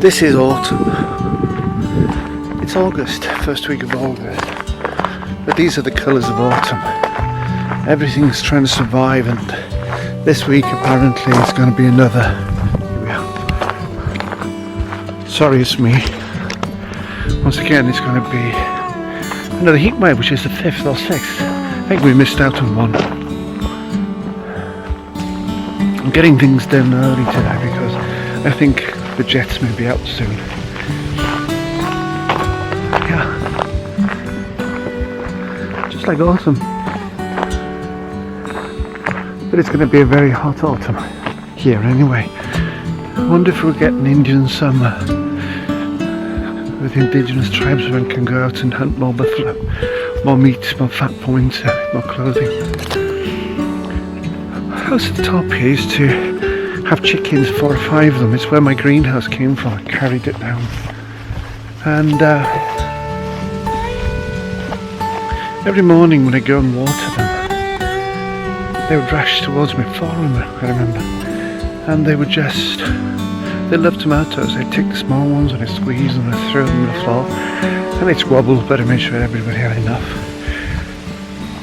This is autumn. It's August, first week of August. But these are the colours of autumn. Everything's trying to survive, and this week apparently it's going to be another. Here we are. Sorry, it's me. Once again, it's going to be another heat wave, which is the 5th or 6th. I think we missed out on one. I'm getting things done early today because I think the jets may be out soon. Yeah. Just like autumn. But it's going to be a very hot autumn here anyway. I wonder if we'll get an Indian summer with indigenous tribesmen can go out and hunt more buffalo, more meat, more fat for winter, more clothing. House at the top here is to have chickens, 4 or 5 of them. It's where my greenhouse came from. I carried it down. And every morning when I go and water them, they would rush towards me, 4 of them, I remember. And they would just, they love tomatoes. They'd take the small ones and I'd squeeze them and I'd throw them on the floor. And they'd squabble, but I made sure everybody had enough.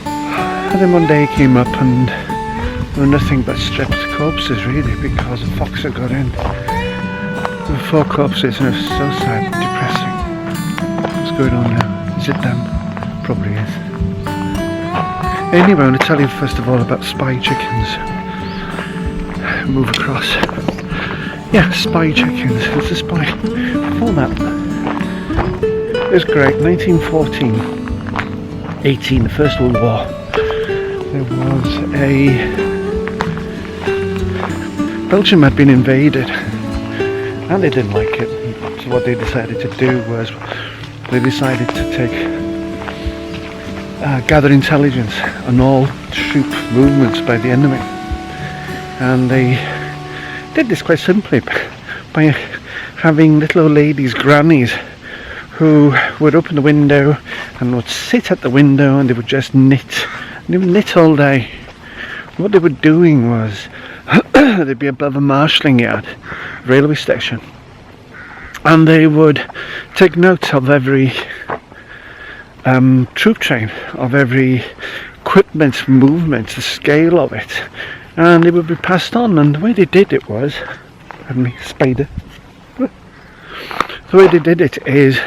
And then one day he came up and there were nothing but stripped corpses really, because a fox had got in. There were 4 corpses and it was so sad, depressing. What's going on now? Is it them? Probably is. Anyway, I want to tell you first of all about spy chickens. Move across. Yeah, spy chickens. It's a spy. Before that, it was great. 1914-18, the First World War. There was a Belgium had been invaded and they didn't like it, so what they decided to do was they decided to gather intelligence on all troop movements by the enemy, and they did this quite simply by having little old ladies, grannies, who would open the window and would sit at the window and they would just knit, and they would knit all day. What they were doing was they'd be above a marshalling yard, railway station, and they would take note of every troop train, of every equipment movement, the scale of it, and it would be passed on. And the way they did it was, pardon me, spider. The way they did it is,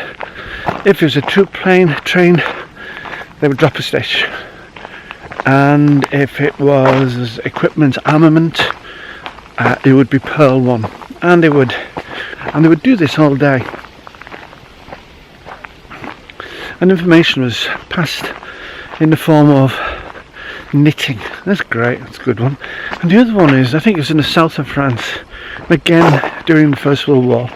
if it was a troop train, they would drop a stitch, and if it was equipment, armament, it would be Pearl 1, and they would do this all day. And information was passed in the form of knitting. That's great, that's a good one. And the other one is, I think it was in the south of France, again during the First World War,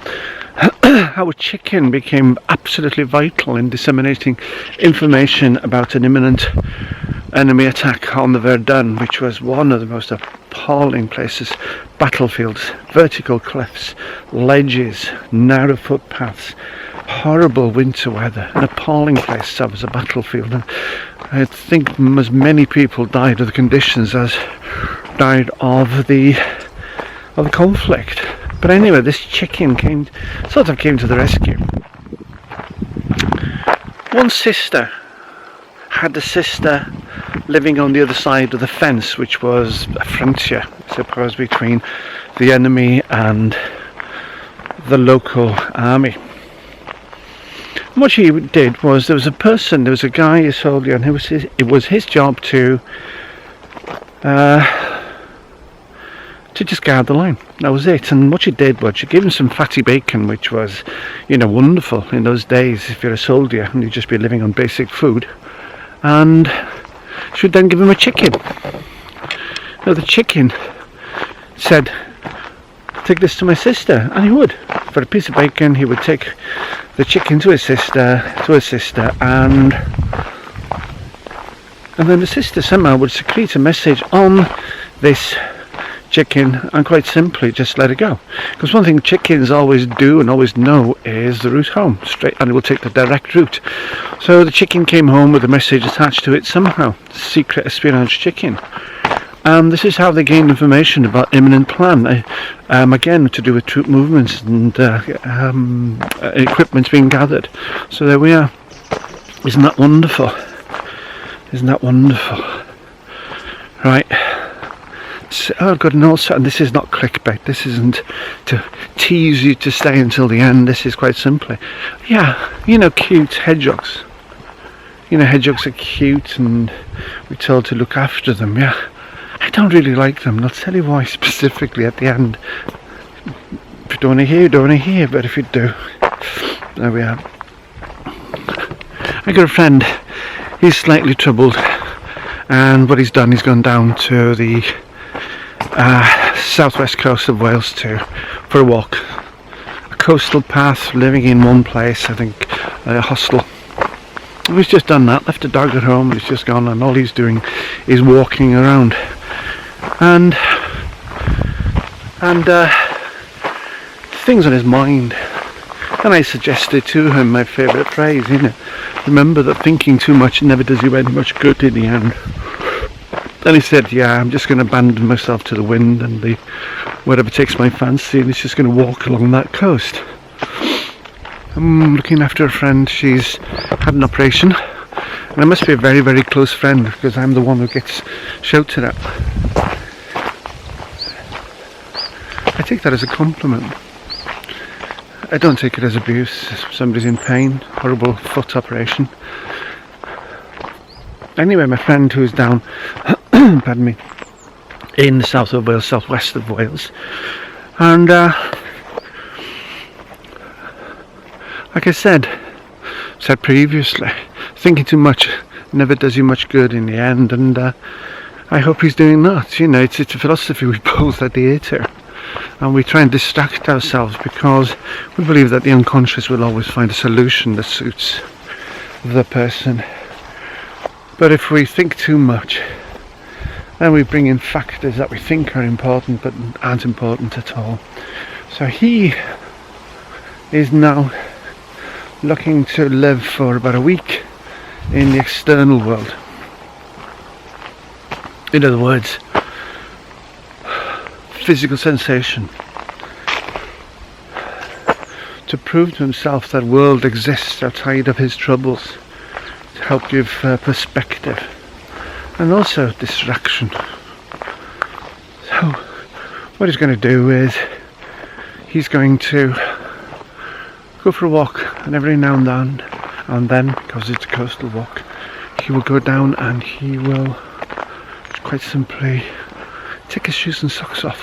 how a chicken became absolutely vital in disseminating information about an imminent enemy attack on the Verdun, which was one of the most appalling places. Battlefields, vertical cliffs, ledges, narrow footpaths, horrible winter weather, an appalling place as a battlefield. And I think as many people died of the conditions as died of the conflict. But anyway, this chicken came to the rescue. One sister had a sister living on the other side of the fence, which was a frontier, I suppose, between the enemy and the local army. And what she did was, there was a guy, a soldier, and it was his job to just guard the line. That was it. And what she did was, she gave him some fatty bacon, which was, wonderful in those days if you're a soldier and you'd just be living on basic food. And she would then give him a chicken. Now the chicken said, "Take this to my sister," and he would. For a piece of bacon, he would take the chicken to his sister, and then the sister somehow would secrete a message on this chicken and quite simply just let it go. Because one thing chickens always do and always know is the route home, straight, and it will take the direct route. So the chicken came home with a message attached to it somehow. Secret espionage chicken. This is how they gained information about imminent plan. Again, to do with troop movements and equipment being gathered. So there we are. Isn't that wonderful? Isn't that wonderful? Right. So, oh, good, and also, and this is not clickbait. This isn't to tease you to stay until the end. This is quite simply, yeah, cute hedgehogs. Hedgehogs are cute, and we're told to look after them. Yeah, I don't really like them. And I'll tell you why specifically at the end. If you don't want to hear, you don't want to hear. But if you do, there we are. I got a friend. He's slightly troubled, and what he's done, he's gone down to the southwest coast of Wales for a walk. A coastal path, living in one place, I think, a hostel. He's just done that, left the dog at home, and he's just gone, and all he's doing is walking around. And things on his mind. And I suggested to him my favourite phrase, remember that thinking too much never does you any much good in the end. And he said, yeah, I'm just going to abandon myself to the wind and whatever takes my fancy, and he's just going to walk along that coast. I'm looking after a friend. She's had an operation, and I must be a very, very close friend because I'm the one who gets shouted at. I take that as a compliment. I don't take it as abuse. Somebody's in pain, horrible foot operation. Anyway, my friend who's down, pardon me, in the south of Wales, southwest of Wales, and like I said previously, thinking too much never does you much good in the end, and I hope he's doing that. It's a philosophy we both adhere to, and we try and distract ourselves because we believe that the unconscious will always find a solution that suits the person. But if we think too much, then we bring in factors that we think are important but aren't important at all. So he is now looking to live for about a week in the external world. In other words, physical sensation. To prove to himself that world exists outside of his troubles. To help give perspective. And also distraction. So what he's going to do is he's going to go for a walk, and every now and then, because it's a coastal walk, he will go down and he will quite simply take his shoes and socks off.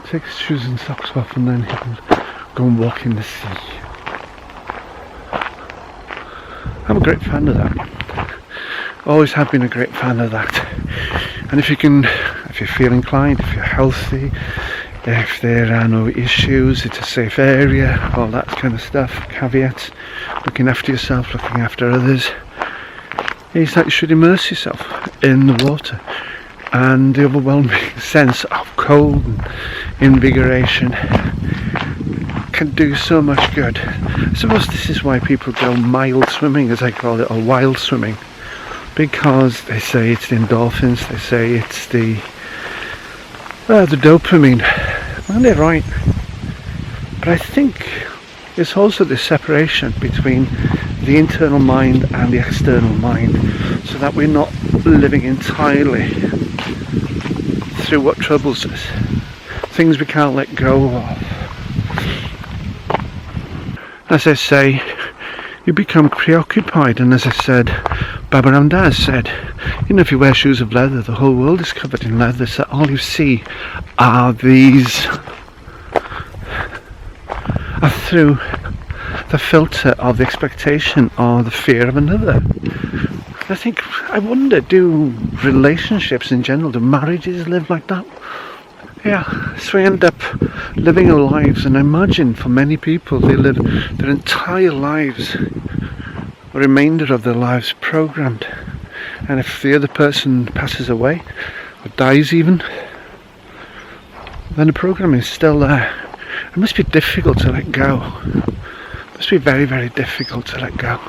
Take his shoes and socks off, and then he will go and walk in the sea. I'm a great fan of that. Always have been a great fan of that. And if you feel inclined, if you're healthy, if there are no issues, it's a safe area, all that kind of stuff, caveats, looking after yourself, looking after others, is that you should immerse yourself in the water. And the overwhelming sense of cold and invigoration can do so much good. I suppose this is why people go mild swimming, as I call it, or wild swimming, because they say it's the endorphins, they say it's the dopamine, and they're right. But I think it's also the separation between the internal mind and the external mind, so that we're not living entirely through what troubles us, things we can't let go of. As I say, you become preoccupied, and as I said, Baba Ram Das said, if you wear shoes of leather, the whole world is covered in leather, so all you see are through the filter of the expectation or the fear of another. I wonder, do relationships in general, do marriages live like that? Yeah, so we end up living our lives, and I imagine for many people they live their entire lives, the remainder of their lives, programmed. And if the other person passes away, or dies even, then the program is still there. It must be difficult to let go. It must be very, very difficult to let go.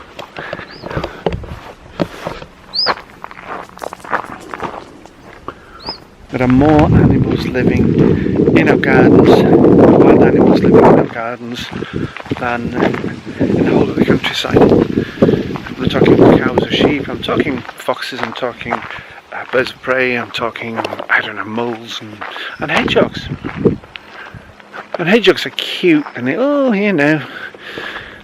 There are more animals living in our gardens, wild animals living in our gardens, than in the whole of the countryside. I'm not talking cows or sheep, I'm talking foxes, I'm talking birds of prey, I'm talking, I don't know, moles and hedgehogs. And hedgehogs are cute, and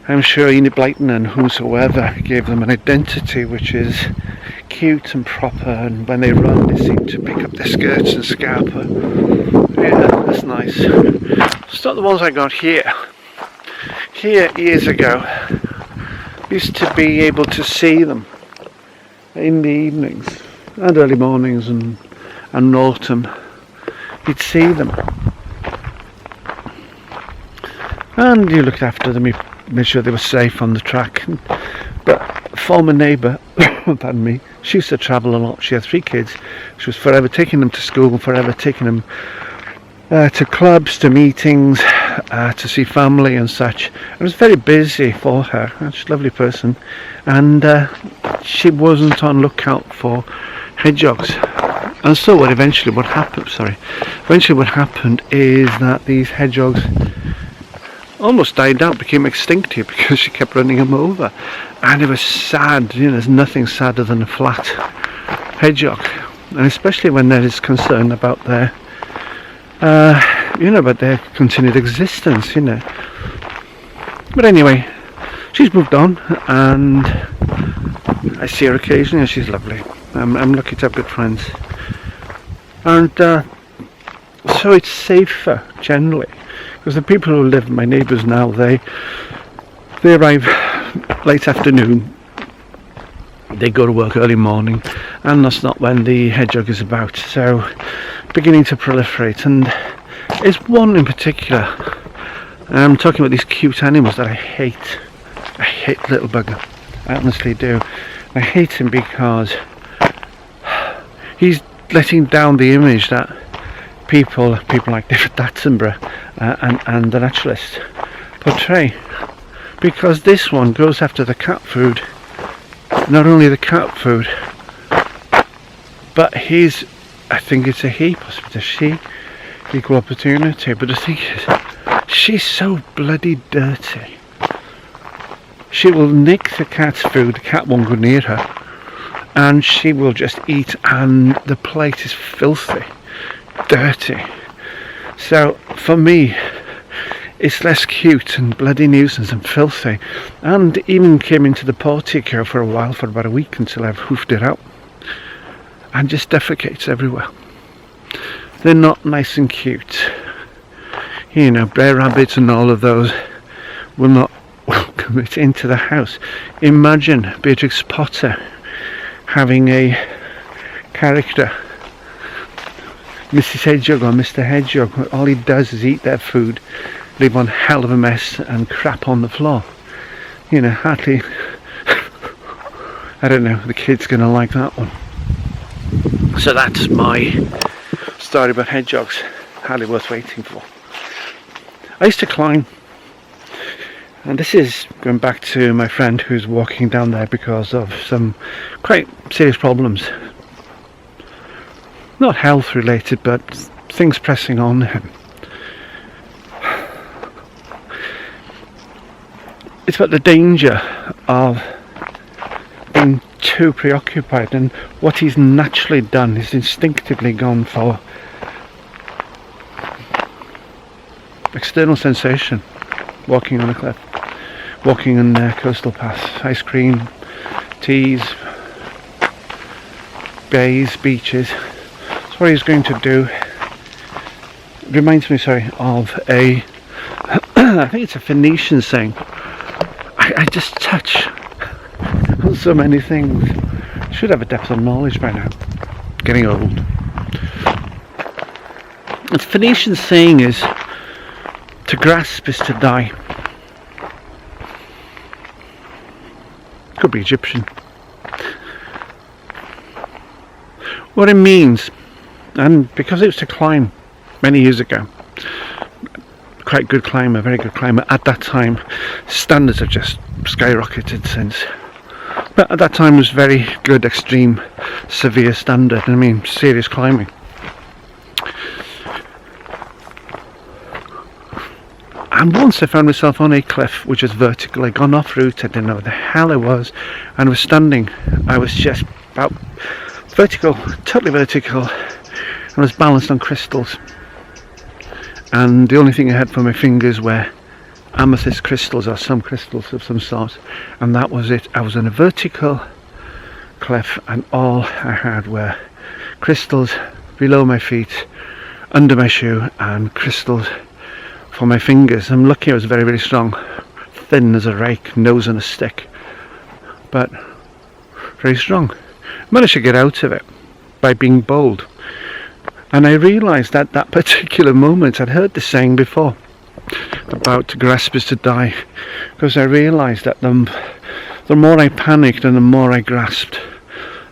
I'm sure Enid Blyton and whosoever gave them an identity which is cute and proper, and when they run they seem to pick up their skirts and scarper. Yeah, that's nice. It's not the ones I got here. Here, years ago, used to be able to see them in the evenings and early mornings and autumn. You'd see them. And you looked after them, you made sure they were safe on the track. But a former neighbour, pardon me, she used to travel a lot. She had 3 kids. She was forever taking them to school, forever taking them to clubs, to meetings, to see family and such. It was very busy for her. She's a lovely person. And she wasn't on lookout for hedgehogs. And so what eventually would happen is that these hedgehogs almost died out, became extinct here because she kept running them over. And it was sad. There's nothing sadder than a flat hedgehog, and especially when there is concern about their about their continued existence. But anyway, she's moved on, and I see her occasionally, and she's lovely. I'm lucky to have good friends, and so it's safer generally. Because the people who live, my neighbours now, they arrive late afternoon, they go to work early morning, and that's not when the hedgehog is about. So beginning to proliferate, and it's one in particular. I'm talking about these cute animals that I hate. I hate little bugger. I honestly do. I hate him because he's letting down the image that people like David Attenborough and the naturalist portray, because this one goes after the cat food. Not only the cat food, but I think it's a he, possibly a she, equal opportunity. But the thing is, she's so bloody dirty. She will nick the cat's food, the cat won't go near her, and she will just eat, and the plate is filthy, dirty. So for me, it's less cute and bloody nuisance and filthy, and even came into the portico for a while, for about a week, until I've hoofed it out, and just defecates everywhere. They're not nice and cute. Bear rabbits and all of those will not welcome it into the house. Imagine Beatrix Potter having a character, Mrs. Hedgehog or Mr. Hedgehog. All he does is eat their food, leave one hell of a mess and crap on the floor. Hardly I don't know, the kid's gonna like that one. So that's my story about hedgehogs. Hardly worth waiting for. I used to climb, and this is going back to my friend who's walking down there because of some quite serious problems. Not health related, but things pressing on him. It's about the danger of being too preoccupied, and what he's naturally done is instinctively gone for external sensation. Walking on a cliff, walking on coastal paths, ice cream, teas, bays, beaches. That's what he's going to do. Reminds me, of a I think it's a Phoenician saying. I just touch on so many things. Should have a depth of knowledge by now. Getting old. The Phoenician saying is, to grasp is to die. Could be Egyptian. What it means, and because it was to climb many years ago, quite good climber, very good climber at that time. Standards have just skyrocketed since, but at that time was very good, extreme, severe standard. Serious climbing. And once I found myself on a cliff which was vertical. I'd gone off route, I didn't know where the hell I was, and was standing. I was just about vertical, totally vertical, and was balanced on crystals. And the only thing I had for my fingers were amethyst crystals, or some crystals of some sort, and that was it. I was on a vertical cliff, and all I had were crystals below my feet, under my shoe, and crystals for my fingers. I'm lucky I was very, very strong, thin as a rake, nose on a stick, but very strong. Managed to get out of it by being bold. And I realised at that particular moment, I'd heard this saying before about to grasp is to die, because I realised that the more I panicked and the more I grasped,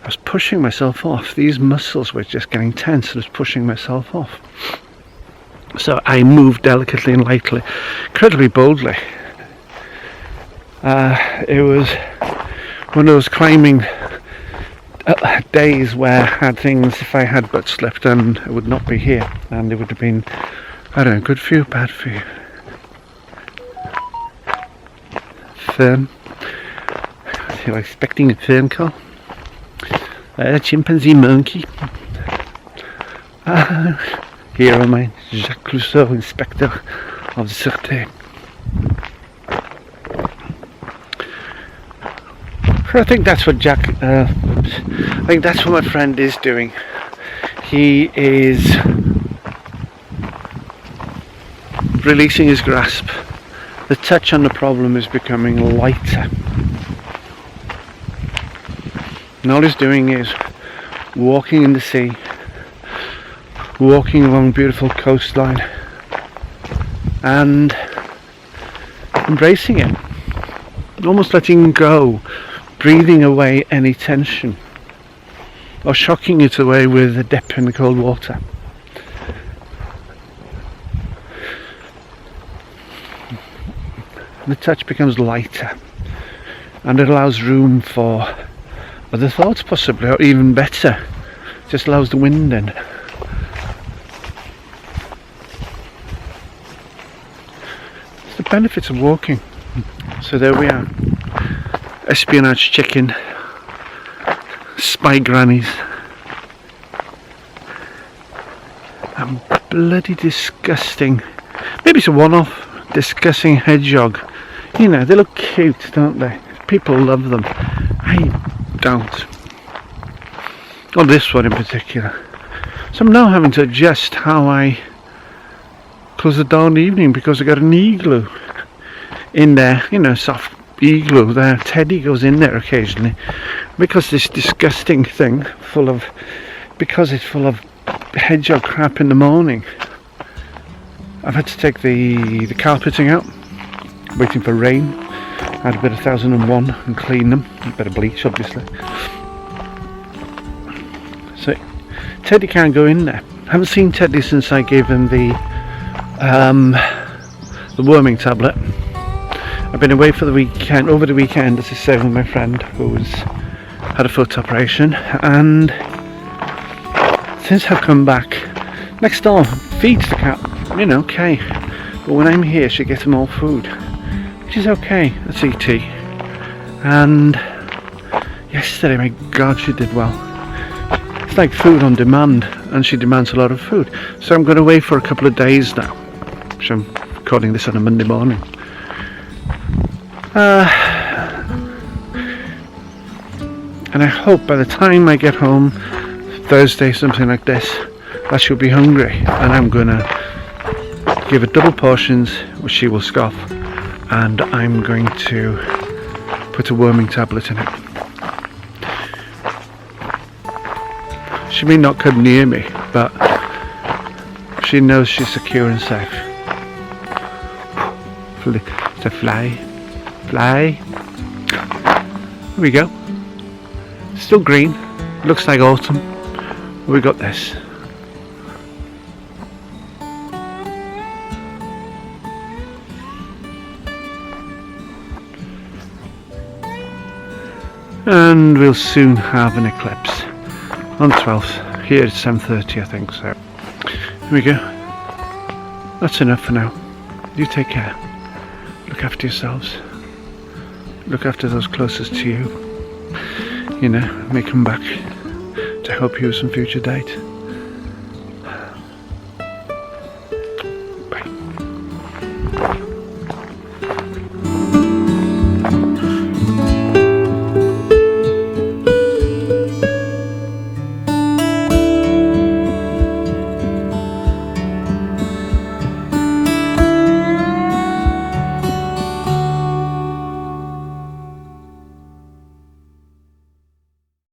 I was pushing myself off. These muscles were just getting tense, and I was pushing myself off. So I moved delicately and lightly, incredibly boldly. It was one of those climbing days where I had things, if I had but slipped, and I would not be here, and it would have been, I don't know, good for you, bad for you. Fern. You're expecting a fern call? A chimpanzee monkey. Here am I, Jacques Clouseau, Inspector of Sûreté. I think that's what I think that's what my friend is doing. He is releasing his grasp. The touch on the problem is becoming lighter. And all he's doing is walking in the sea, walking along beautiful coastline, and embracing it, almost letting go, breathing away any tension, or shocking it away with a dip in the cold water. The touch becomes lighter, and it allows room for other thoughts, possibly, or even better, just allows the wind in. It's the benefits of walking. So there we are. Espionage chicken, spy grannies, and bloody disgusting, maybe it's a one-off, disgusting hedgehog. You know, they look cute, don't they? People love them. I don't. Or this one in particular. So I'm now having to adjust how I close the door in the evening, because I got an igloo in there, you know, soft igloo there. Teddy goes in there occasionally, because this disgusting thing because it's full of hedgehog crap in the morning. I've had to take the carpeting out, waiting for rain. Add a bit of 1001 and clean them, a bit of bleach obviously. So Teddy can't go in there. I haven't seen Teddy since I gave him the worming tablet. I've been away for the weekend, over the weekend, as I say, with my friend who's had a foot operation, and since I've come back, next door feeds the cat, you know, okay, but when I'm here she gets them all food, which is okay. That's ET. And yesterday, my God, she did well. It's like food on demand, and she demands a lot of food. So I'm going away for a couple of days now. So I'm recording this on a Monday morning. And I hope by the time I get home, Thursday, something like this, that she'll be hungry, and I'm going to give her double portions, which she will scoff, and I'm going to put a worming tablet in it. She may not come near me, but she knows she's secure and safe. It's a fly. Here we go. Still green. Looks like autumn. We got this. And we'll soon have an eclipse on 12th. Here it's 7:30, I think. So here we go. That's enough for now. You take care. look after yourselves. Look after those closest to you. You know, may come back to help you with some future date. Bye.